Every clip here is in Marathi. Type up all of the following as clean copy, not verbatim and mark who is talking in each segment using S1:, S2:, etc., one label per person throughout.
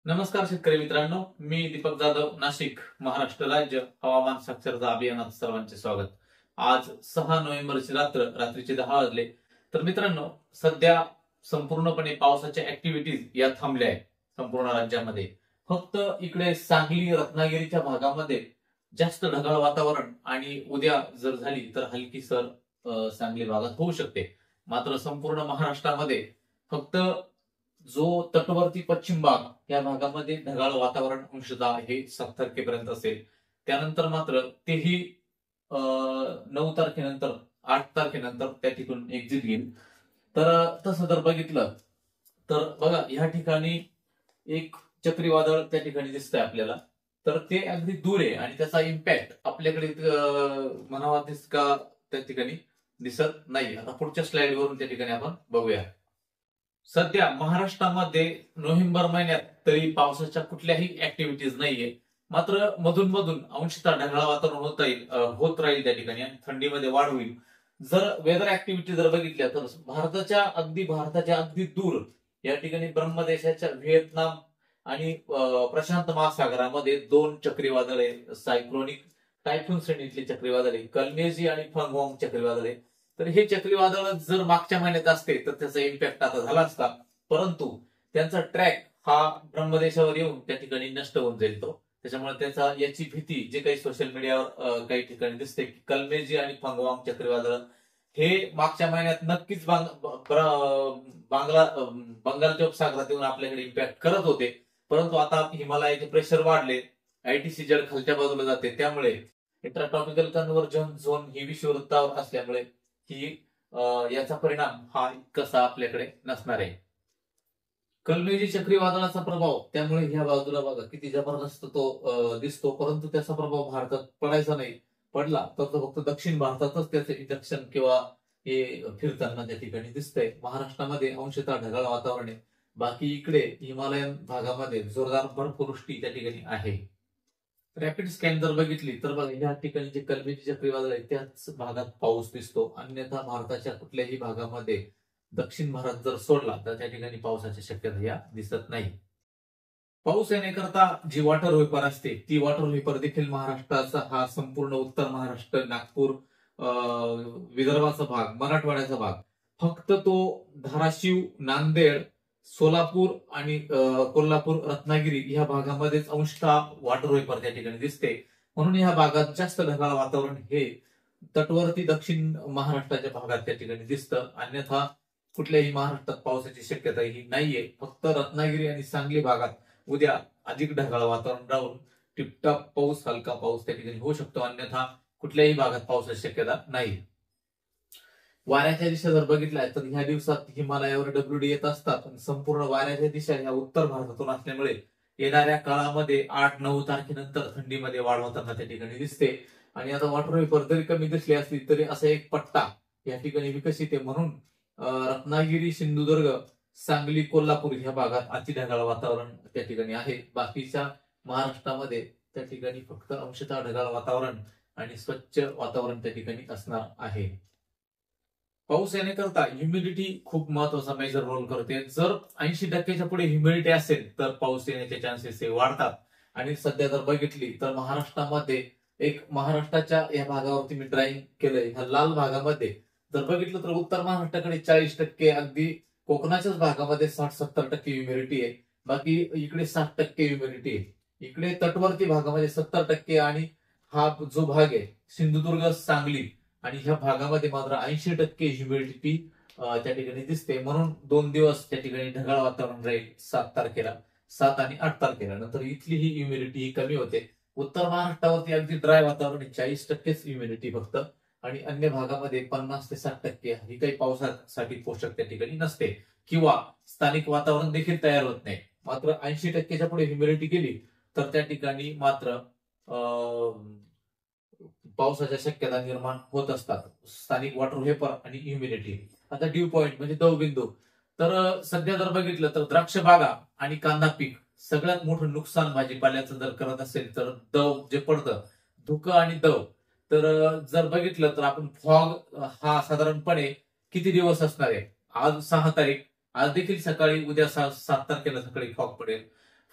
S1: नमस्कार शेतकरी मित्रांनो, मी दीपक जाधव, नाशिक, महाराष्ट्र राज्य हवामान साक्षरता अभियानात सर्वांचे स्वागत. आज 6 नोव्हेंबरची रात्रीचे 10 वाजले. तर मित्रांनो, सध्या संपूर्णपणे पावसाच्या ऍक्टिव्हिटीज या थांबल्या आहेत संपूर्ण राज्यामध्ये. फक्त इकडे सांगली, रत्नागिरीच्या भागामध्ये जास्त ढगाळ वातावरण आणि उद्या जर झाली तर हलकीसर सांगली भागात होऊ शकते. मात्र संपूर्ण महाराष्ट्रामध्ये फक्त जो तटवर्ती पश्चिम भाग या भागामध्ये ढगाळ वातावरण अंशतः हे 7 तारखेपर्यंत असेल. त्यानंतर मात्र तेही 9 तारखेनंतर 8 तारखेनंतर त्या ठिकाणी एक्झिट घेईल. तर तसं जर बघितलं तर बघा, या ठिकाणी एक चक्रीवादळ त्या ठिकाणी दिसतंय आपल्याला. तर ते अगदी दूर आहे आणि त्याचा इम्पॅक्ट आपल्याकडे म्हणावा का त्या ठिकाणी दिसत नाही. आता पुढच्या स्लाइड वरून त्या ठिकाणी आपण बघूया. सध्या महाराष्ट्रामध्ये नोव्हेंबर महिन्यात तरी पावसाच्या कुठल्याही ऍक्टिव्हिटीज नाहीये. मात्र मधून मधून अंशतः ढगाळ वातावरण होत राहील त्या ठिकाणी आणि थंडीमध्ये वाढ होईल. जर वेदर ऍक्टिव्हिटी जर बघितल्या तर भारताच्या अगदी दूर या ठिकाणी ब्रह्मदेशाच्या व्हिएतनाम आणि प्रशांत महासागरामध्ये 2 चक्रीवादळे, सायक्लोनिक टायफून श्रेणीतले चक्रीवादळे, कल्मेजी आणि फंगोंग चक्रीवादळे. तर हे चक्रीवादळ जर मागच्या महिन्यात असते तर त्याचा इम्पॅक्ट आता झाला असता, परंतु त्यांचा ट्रॅक हा ब्रह्मदेशावर येऊन त्या ठिकाणी नष्ट होऊन जाईल तो. त्याच्यामुळे याची भीती जे काही सोशल मीडियावर काही ठिकाणी दिसते की कल्मेजी आणि फंगवांग चक्रीवादळ हे मागच्या महिन्यात नक्कीच बंगालच्या उपसागरात येऊन आपल्याकडे इम्पॅक्ट करत होते. परंतु आता हिमालयाचे प्रेशर वाढले, आयटीसी जर खालच्या बाजूला जाते, त्यामुळे इंट्राट्रॉपिकल कन्व्हर्जन झोन ही विषुववृत्तावर असल्यामुळे ही याचा परिणाम हा कसा आपल्याकडे नसणार आहे. कल्मेजी चक्रीवादळाचा प्रभाव त्यामुळे ह्या बाजूला बघा किती जबरदस्त तो दिसतो, परंतु त्याचा प्रभाव भारतात पडायचा नाही. पडला तर तो फक्त दक्षिण भारतातच त्याचं इंडक्शन किंवा हे फिरताना त्या ठिकाणी दिसतंय. महाराष्ट्रामध्ये अंशतः ढगाळ वातावरण आहे. बाकी इकडे हिमालयन भागामध्ये जोरदार बर्फवृष्टी त्या ठिकाणी आहे. रॅपिड स्कॅन जर बघितली तर बघा, या ठिकाणी जे कल्मेजी चक्रीवादळ आहे त्याच भागात पाऊस दिसतो. अन्यथा भारताच्या कुठल्याही भागामध्ये दक्षिण भारत जर सोडला तर त्या ठिकाणी पावसाची शक्यता या दिसत नाही. पाऊस येण्याकरता जी वॉटर वेपर असते ती वॉटर वेपर देखील महाराष्ट्राचा हा संपूर्ण उत्तर महाराष्ट्र, नागपूर, विदर्भाचा भाग, मराठवाड्याचा भाग, फक्त तो धाराशिव, नांदेड, सोलापूर आणि कोल्हापूर, रत्नागिरी या भागामध्येच अंशतः वॉटर वेपर त्या ठिकाणी दिसते. म्हणून या भागात जास्त ढगाळ वातावरण हे तटवर्ती दक्षिण महाराष्ट्राच्या भागात त्या ठिकाणी दिसतं. अन्यथा कुठल्याही महाराष्ट्रात पावसाची शक्यता ही नाहीये. फक्त रत्नागिरी आणि सांगली भागात उद्या अधिक ढगाळ वातावरण राहून टिपटाप पाऊस, हलका पाऊस त्या ठिकाणी होऊ शकतो. अन्यथा कुठल्याही भागात पावसाची शक्यता नाही. वाऱ्याच्या दिशा जर बघितल्या तर ह्या दिवसात हिमालयावर डब्ल्यूडी येत असतात. संपूर्ण वाऱ्याच्या दिशा ह्या उत्तर भारतातून असल्यामुळे येणाऱ्या काळामध्ये 8-9 तारखेनंतर थंडीमध्ये वाढ होताना त्या ठिकाणी दिसते. आणि आता वॉटर वेपर जरी कमी दिसली असली तरी असा एक पट्टा या ठिकाणी विकसित आहे. म्हणून रत्नागिरी, सिंधुदुर्ग, सांगली, कोल्हापूर ह्या भागात अति ढगाळ वातावरण त्या ठिकाणी आहे. बाकीच्या महाराष्ट्रामध्ये त्या ठिकाणी फक्त अंशतः ढगाळ वातावरण आणि स्वच्छ वातावरण त्या ठिकाणी असणार आहे. पाऊस येण्याकरता ह्युमिडिटी खूप महत्वाचा मेजर रोल करते. जर 80% पुढे ह्युमिडिटी असेल तर पाऊस येण्याचे चान्सेस हे वाढतात. आणि सध्या जर बघितली तर महाराष्ट्रामध्ये महाराष्ट्राच्या या भागावरती मी ड्राईव्ह केलंय, ह्या लाल भागामध्ये जर बघितलं तर उत्तर महाराष्ट्राकडे 40%, अगदी कोकणाच्याच भागामध्ये 60-70% ह्युमिडिटी आहे. बाकी इकडे 60% ह्युमिडिटी आहे. इकडे तटवर्ती भागामध्ये 70% आणि हा जो भाग आहे सिंधुदुर्ग, सांगली आणि ह्या भागामध्ये मात्र 80% ह्युमिडिटी त्या ठिकाणी दिसते. म्हणून 2 दिवस त्या ठिकाणी ढगाळ वातावरण राहील 7 आणि 8 तारखेला. नंतर इथली ही ह्युमिडिटी ही कमी होते. उत्तर महाराष्ट्रावरती अगदी ड्राय वातावरण, 40% ह्युमिडिटी फक्त, आणि अन्य भागामध्ये 50 ते 60% ही काही पावसासाठी पोषक त्या ठिकाणी नसते किंवा स्थानिक वातावरण देखील तयार होत नाही. मात्र 80%च्या पुढे ह्युमिडिटी गेली तर त्या ठिकाणी मात्र पावसाच्या शक्यता निर्माण होत असतात. स्थानिक वॉटर वेपर आणि ह्युमिडिटी. आता ड्यू पॉइंट म्हणजे दवबिंदू. तर सध्या जर बघितलं तर द्राक्ष बागा आणि कांदा पीक सगळ्यात मोठं नुकसान भाजीपाल्याचं जर करत असेल तर दव जे पडतं, धुकं आणि दव. तर जर बघितलं तर आपण फॉग हा साधारणपणे किती दिवस असणार आहे? आज 6 तारीख, आज देखील सकाळी, उद्या 7 तारखेला सकाळी फॉग पडेल.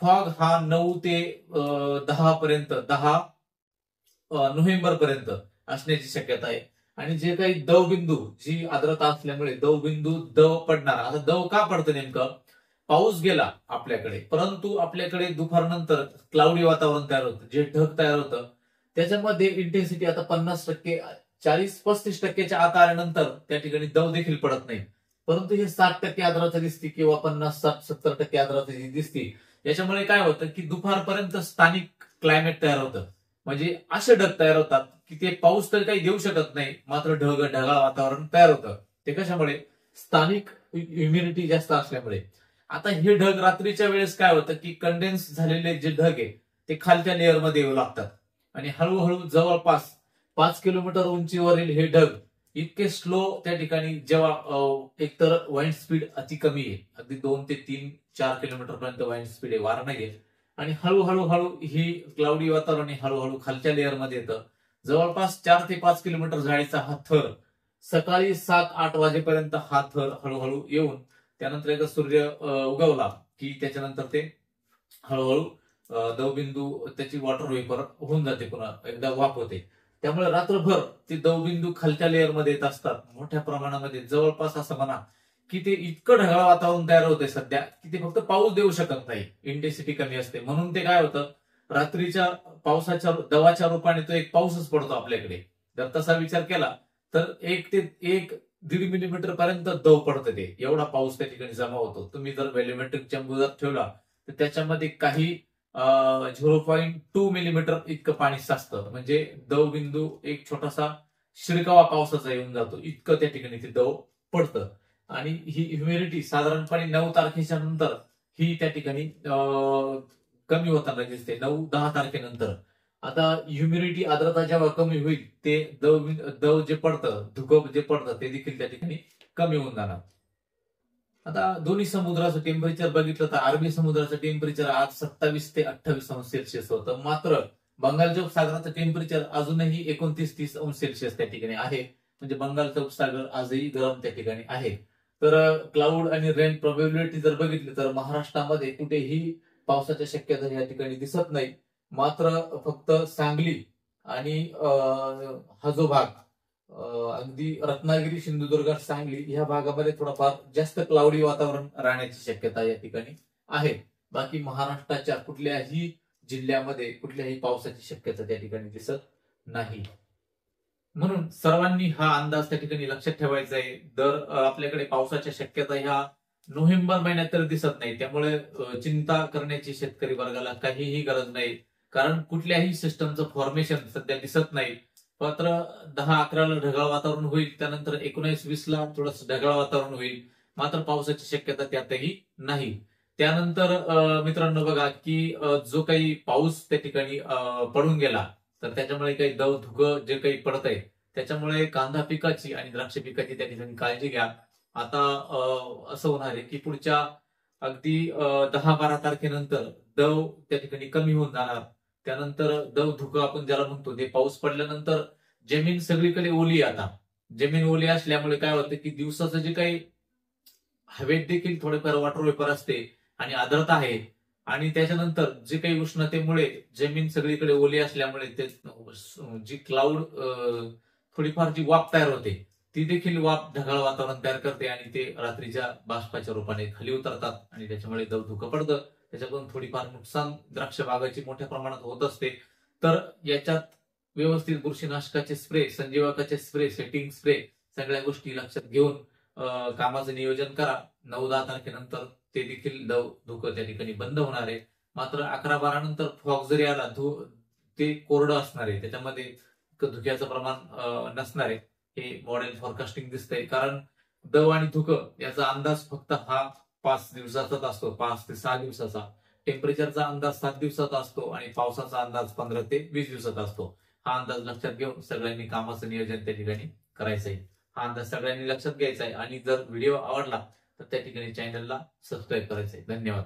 S1: फॉग हा 9 ते 10 पर्यंत 10 नोव्हेंबर पर्यंत असण्याची शक्यता आहे. आणि जे काही दवबिंदू जी आर्द्रता असल्यामुळे दव पडणार. आता दव का पडतं नेमकं? पाऊस गेला आपल्याकडे, परंतु आपल्याकडे दुपारनंतर क्लाउडी वातावरण तयार होतं, जे ढग तयार होतं त्याच्यामध्ये इंटेन्सिटी आता 50%, 40-35% आत आल्यानंतर त्या ठिकाणी दव देखील पडत नाही. परंतु हे 60% आर्द्रता दिसते किंवा 50-60-70% आर्द्रता दिसते. याच्यामुळे काय होतं की दुपारपर्यंत स्थानिक क्लायमेट तयार होतं. म्हणजे असे ढग तयार होतात की ते पाऊस तर काही देऊ शकत नाही, मात्र ढगाळ वातावरण तयार होतं. ते कशामुळे? स्थानिक ह्युमिडिटी जास्त असल्यामुळे. आता हे ढग रात्रीच्या वेळेस काय होतं की कंडेन्स झालेले जे ढग आहे ते खालच्या लेअरमध्ये येऊ लागतात आणि हळूहळू जवळपास 5 किलोमीटर उंचीवरील हे ढग इतके स्लो त्या ठिकाणी जेव्हा एकतर वाइंड स्पीड अति कमी आहे, अगदी 2 ते 3-4 किलोमीटर पर्यंत वाइंड स्पीड आहे, वारा नाहीये, आणि हळूहळू ही क्लाउडी वातावरण हळूहळू खालच्या लेअरमध्ये येतं. जवळपास 4 ते 5 किलोमीटर जाळीचा हा थर सकाळी 7-8 वाजेपर्यंत हा थर हळूहळू येऊन त्यानंतर एकदा सूर्य उगवला की त्याच्यानंतर ते हळूहळू दवबिंदू त्याची वॉटर वेपर होऊन जाते, पुन्हा एकदा वाफ होते. त्यामुळे रात्रभर ते दवबिंदू खालच्या लेअरमध्ये येत असतात मोठ्या प्रमाणामध्ये. जवळपास असं म्हणा की ते इतकं ढगाळ वातावरण तयार होते सध्या की ते फक्त पाऊस देऊ शकत नाही, इंटेन्सिटी कमी असते. म्हणून ते काय होतं, रात्रीच्या पावसाच्या दवाच्या रूपाने तो एक पाऊसच पडतो आपल्याकडे. जर तसा विचार केला तर 1 ते 1.5 मिलीमीटर पर्यंत दव पडतं, ते एवढा पाऊस त्या ठिकाणी जमा होतो. तुम्ही जर व्हॅल्युमेट्रिक चंबू जर ठेवला तर त्याच्यामध्ये काही 0.2 मिलीमीटर इतकं पाणी साचतं. म्हणजे दवबिंदू एक छोटासा शिरकावा पावसाचा येऊन जातो, इतकं त्या ठिकाणी ते दव पडतं. आणि ही ह्युमिडिटी साधारणपणे 9 तारखेच्या नंतर ही त्या ठिकाणी कमी होताना दिसते, 9-10 तारखेनंतर. आता ह्युमिडिटी आर्द्रता जेव्हा कमी होईल ते दव जे पडतं, धुकं जे पडतं ते देखील त्या ठिकाणी कमी होऊन जाणार. आता दोन्ही समुद्राचं टेम्परेचर बघितलं तर अरबी समुद्राचं टेम्परेचर आज 27 ते 28 अंश सेल्सिअस होतं, मात्र बंगालच्या उपसागराचं टेम्परेचर अजूनही 29-30 अंश सेल्सिअस त्या ठिकाणी आहे. म्हणजे बंगालचा उपसागर आजही गरम त्या ठिकाणी आहे. तर क्लाउड आणि रेन प्रोबॅबिलिटी जर बघितली तर महाराष्ट्रामध्ये कुठेही पावसाच्या शक्यता या ठिकाणी दिसत नाही. मात्र फक्त सांगली आणि हा जो भाग अगदी रत्नागिरी, सिंधुदुर्ग, सांगली या भागामध्ये थोडंफार जास्त क्लाउडी वातावरण राहण्याची शक्यता या ठिकाणी आहे. बाकी महाराष्ट्राच्या कुठल्याही जिल्ह्यामध्ये कुठल्याही पावसाची शक्यता त्या ठिकाणी दिसत नाही. म्हणून सर्वांनी हा अंदाज त्या ठिकाणी लक्षात ठेवायचा आहे. आपल्याकडे पावसाच्या शक्यता ह्या नोव्हेंबर महिन्यात तर दिसत नाही, त्यामुळे चिंता करण्याची शेतकरी वर्गाला काहीही गरज नाही. कारण कुठल्याही सिस्टमचं फॉर्मेशन सध्या दिसत नाही. मात्र 10-11 ला ढगाळ वातावरण होईल, त्यानंतर 19-20 ला थोडंसं ढगाळ वातावरण होईल, मात्र पावसाची शक्यता त्यातही नाही. त्यानंतर मित्रांनो बघा की जो काही पाऊस त्या ठिकाणी पडून गेला तर त्याच्यामुळे काही दव धुकं जे काही पडत आहे त्याच्यामुळे कांदा पिकाची आणि द्राक्ष पिकाची त्या ठिकाणी काळजी घ्या. आता असं होणार आहे की पुढच्या अगदी 10-12 तारखेनंतर दव त्या ठिकाणी कमी होऊन जाणार. त्यानंतर दव धुकं आपण ज्याला म्हणतो ते पाऊस पडल्यानंतर जमीन सगळीकडे ओली. आता जमीन ओली असल्यामुळे काय होतं की दिवसाचं जे काही हवेत देखील थोडेफार वॉटर वेपर असते आणि आर्द्रता आहे, आणि त्याच्यानंतर जे काही उष्णतेमुळे जमीन सगळीकडे ओली असल्यामुळे ते जी क्लाउड थोडीफार जी वाफ तयार होते ती देखील वाफ ढगाळ वातावरण तयार करते आणि ते रात्रीच्या बाष्पाच्या रूपाने खाली उतरतात आणि त्याच्यामुळे दव धुकं पडतं. त्याच्याकडून थोडीफार नुकसान द्राक्ष बागाची मोठ्या प्रमाणात होत असते. तर याच्यात व्यवस्थित बुरशीनाशकाचे स्प्रे, संजीवकाचे स्प्रे, सेटिंग स्प्रे सगळ्या गोष्टी लक्षात घेऊन कामाचं नियोजन करा. 9-10 तारखेनंतर ते देखील दव धुकं त्या ठिकाणी बंद होणार आहे. मात्र 11-12 नंतर फॉग जरी आला ते कोरडं असणार आहे, त्याच्यामध्ये धुक्याचं प्रमाण नसणार आहे. हे मॉडेल फॉरकास्टिंग दिसतंय. कारण दव आणि धुकं याचा अंदाज फक्त हा 5 दिवसाचाच असतो, 5 ते 6 दिवसाचा. टेम्परेचरचा अंदाज 7 दिवसाचा असतो आणि पावसाचा अंदाज 15 ते 20 दिवसाचा असतो. हा अंदाज लक्षात घेऊन सगळ्यांनी कामाचं नियोजन त्या ठिकाणी करायचं आहे. हा अंदाज सगळ्यांनी लक्षात घ्यायचा आहे आणि जर व्हिडिओ आवडला तर त्या ठिकाणी चॅनलला सबस्क्राईब करायचंय. धन्यवाद.